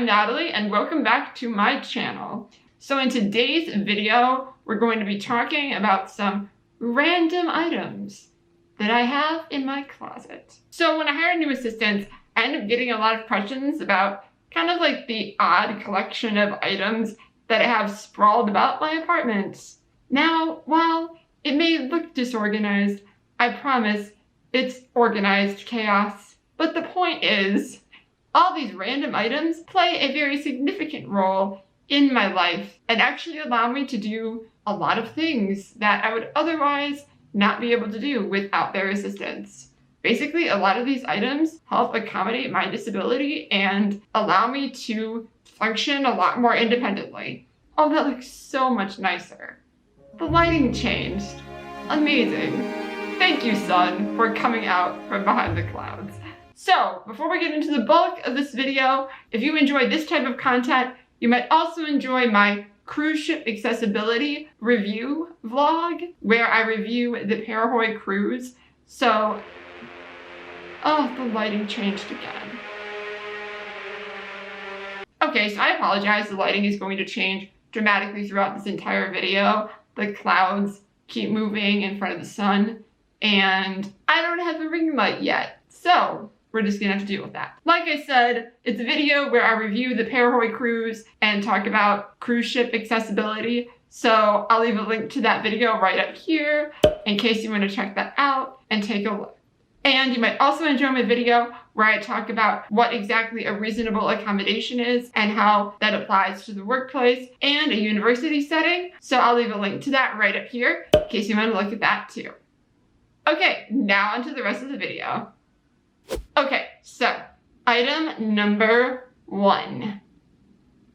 Natalie, and welcome back to my channel. So in today's video, we're going to be talking about some random items that I have in my closet. So when I hire new assistants, I end up getting a lot of questions about kind of like the odd collection of items that I have sprawled about my apartment. Now, while it may look disorganized, I promise it's organized chaos. But the point is, all these random items play a very significant role in my life and actually allow me to do a lot of things that I would otherwise not be able to do without their assistance. Basically, a lot of these items help accommodate my disability and allow me to function a lot more independently. Oh, that looks so much nicer. The lighting changed. Amazing. Thank you, sun, for coming out from behind the clouds. So, before we get into the bulk of this video, if you enjoy this type of content, you might also enjoy my cruise ship accessibility review vlog, where I review the Parahoy cruise. So, oh, the lighting changed again. Okay, so I apologize, the lighting is going to change dramatically throughout this entire video. The clouds keep moving in front of the sun, and I don't have a ring light yet, so we're just gonna have to deal with that. Like I said, it's a video where I review the Parahoy cruise and talk about cruise ship accessibility. So I'll leave a link to that video right up here in case you want to check that out and take a look. And you might also enjoy my video where I talk about what exactly a reasonable accommodation is and how that applies to the workplace and a university setting. So I'll leave a link to that right up here in case you want to look at that too. Okay, now onto the rest of the video. Okay, so item number 1,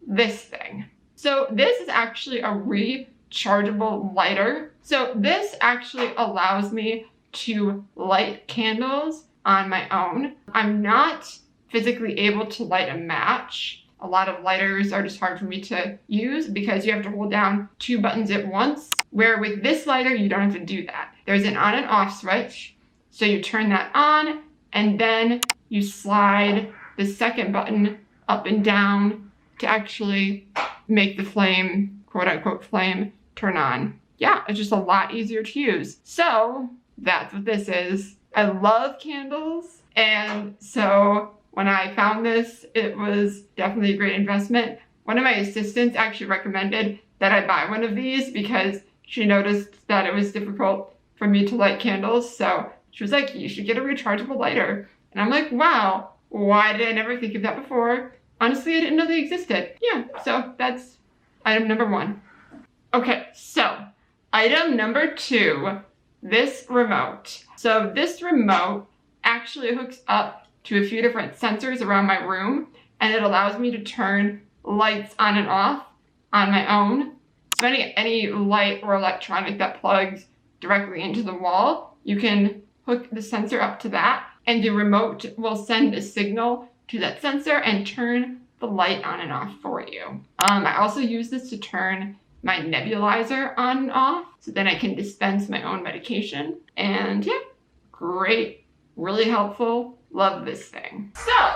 this thing. So this is actually a rechargeable lighter. So this actually allows me to light candles on my own. I'm not physically able to light a match. A lot of lighters are just hard for me to use because you have to hold down 2 buttons at once, where with this lighter, you don't have to do that. There's an on and off switch. So you turn that on, and then you slide the second button up and down to actually make the flame, quote unquote flame, turn on. Yeah, it's just a lot easier to use. So that's what this is. I love candles, and so when I found this, it was definitely a great investment. One of my assistants actually recommended that I buy one of these because she noticed that it was difficult for me to light candles. So she was like, you should get a rechargeable lighter. And I'm like, wow, why did I never think of that before? Honestly, I didn't know they existed. Yeah, so that's item number 1. Okay, so item number 2, this remote. So this remote actually hooks up to a few different sensors around my room, and it allows me to turn lights on and off on my own. So any light or electronic that plugs directly into the wall, you can hook the sensor up to that, and the remote will send a signal to that sensor and turn the light on and off for you. I also use this to turn my nebulizer on and off, so then I can dispense my own medication. And yeah, great, really helpful, love this thing. So,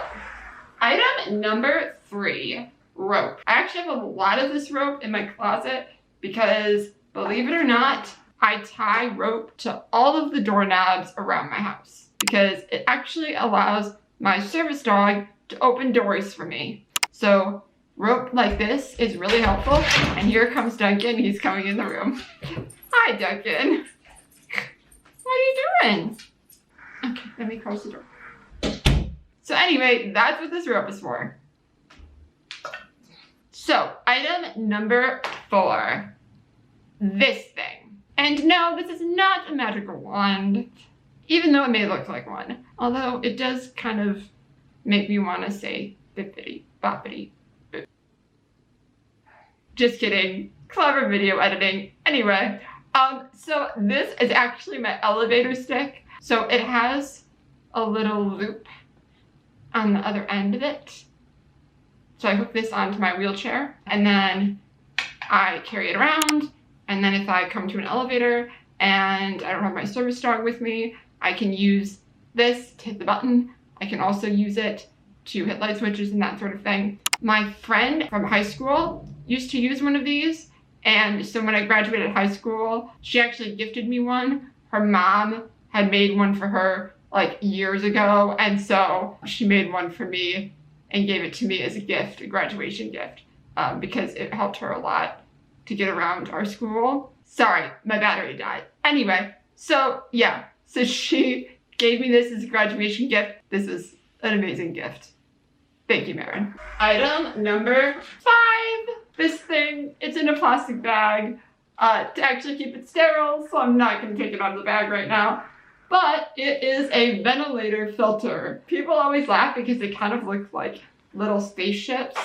item number 3, rope. I actually have a lot of this rope in my closet because, believe it or not, I tie rope to all of the doorknobs around my house because it actually allows my service dog to open doors for me. So rope like this is really helpful. And here comes Duncan. He's coming in the room. Hi, Duncan. What are you doing? Okay, let me close the door. So anyway, that's what this rope is for. So item number 4, this thing. And no, this is not a magical wand, even though it may look like one. Although it does kind of make me want to say bippity boppity boop. Just kidding. Clever video editing. Anyway, so this is actually my elevator stick. So it has a little loop on the other end of it. So I hook this onto my wheelchair, and then I carry it around. And then if I come to an elevator and I don't have my service dog with me, I can use this to hit the button. I can also use it to hit light switches and that sort of thing. My friend from high school used to use one of these, and so when I graduated high school, she actually gifted me one. Her mom had made one for her like years ago, and so she made one for me and gave it to me as a gift, a graduation gift, because it helped her a lot to get around our school. Sorry, my battery died. Anyway, so yeah, so she gave me this as a graduation gift. This is an amazing gift. Thank you, Marin. Item number 5. This thing, it's in a plastic bag to actually keep it sterile, so I'm not gonna take it out of the bag right now. But it is a ventilator filter. People always laugh because they kind of look like little spaceships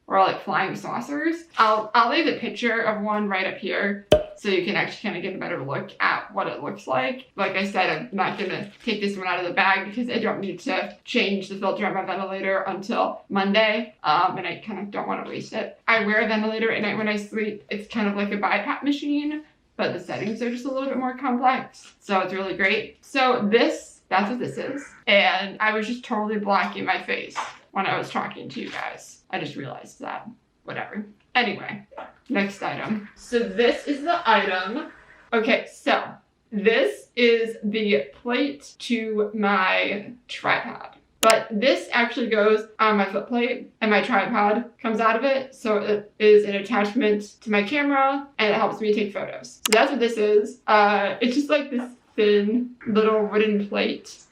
or like flying saucers. I'll leave a picture of one right up here so you can actually kind of get a better look at what it looks like. Like I said, I'm not gonna take this one out of the bag because I don't need to change the filter on my ventilator until Monday, and I kind of don't want to waste it. I wear a ventilator at night when I sleep. It's kind of like a BiPAP machine, but the settings are just a little bit more complex. So it's really great. So that's what this is. And I was just totally blocking my face when I was talking to you guys. I just realized that. Whatever. Anyway, next item. So this is the item. Okay, so this is the plate to my tripod. But this actually goes on my foot plate and my tripod comes out of it. So it is an attachment to my camera and it helps me take photos. So that's what this is. It's just like this thin little wooden plate.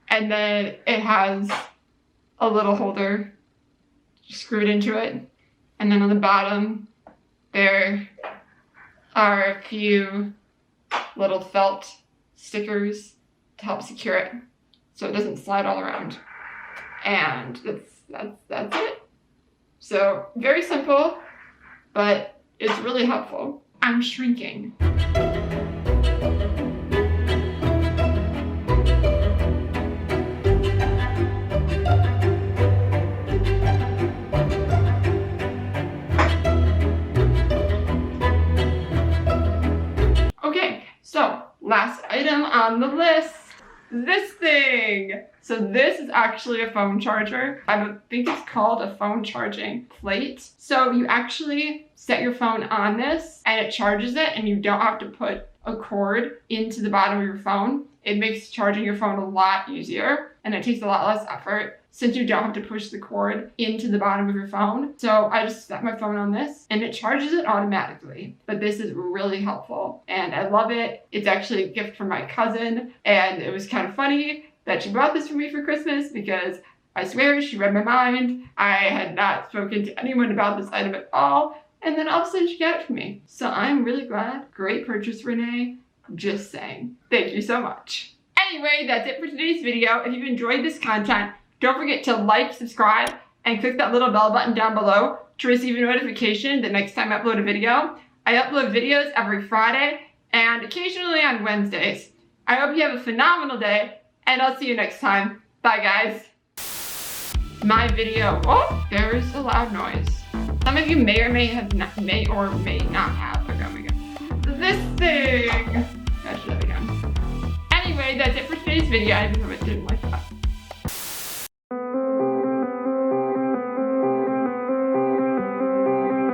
And then it has a little holder screwed into it. And then on the bottom, there are a few little felt stickers to help secure it so it doesn't slide all around. And that's it. So very simple, but it's really helpful. I'm shrinking. Okay, so last item on the list. This thing. So this is actually a phone charger. I think it's called a phone charging plate. So you actually set your phone on this and it charges it and you don't have to put a cord into the bottom of your phone. It makes charging your phone a lot easier and it takes a lot less effort since you don't have to push the cord into the bottom of your phone. So I just set my phone on this and it charges it automatically. But this is really helpful and I love it. It's actually a gift from my cousin and it was kind of funny that she bought this for me for Christmas because I swear she read my mind. I had not spoken to anyone about this item at all. And then all of a sudden she got it for me. So I'm really glad. Great purchase, Renee. Just saying. Thank you so much. Anyway, that's it for today's video. If you've enjoyed this content, don't forget to like, subscribe, and click that little bell button down below to receive a notification the next time I upload a video. I upload videos every Friday and occasionally on Wednesdays. I hope you have a phenomenal day, and I'll see you next time. Bye, guys. My video. Oh, there's a loud noise. Some of you may or may not have. Okay, oh my god. This thing. I should have it again. Anyway, that's it for today's video. I didn't like that.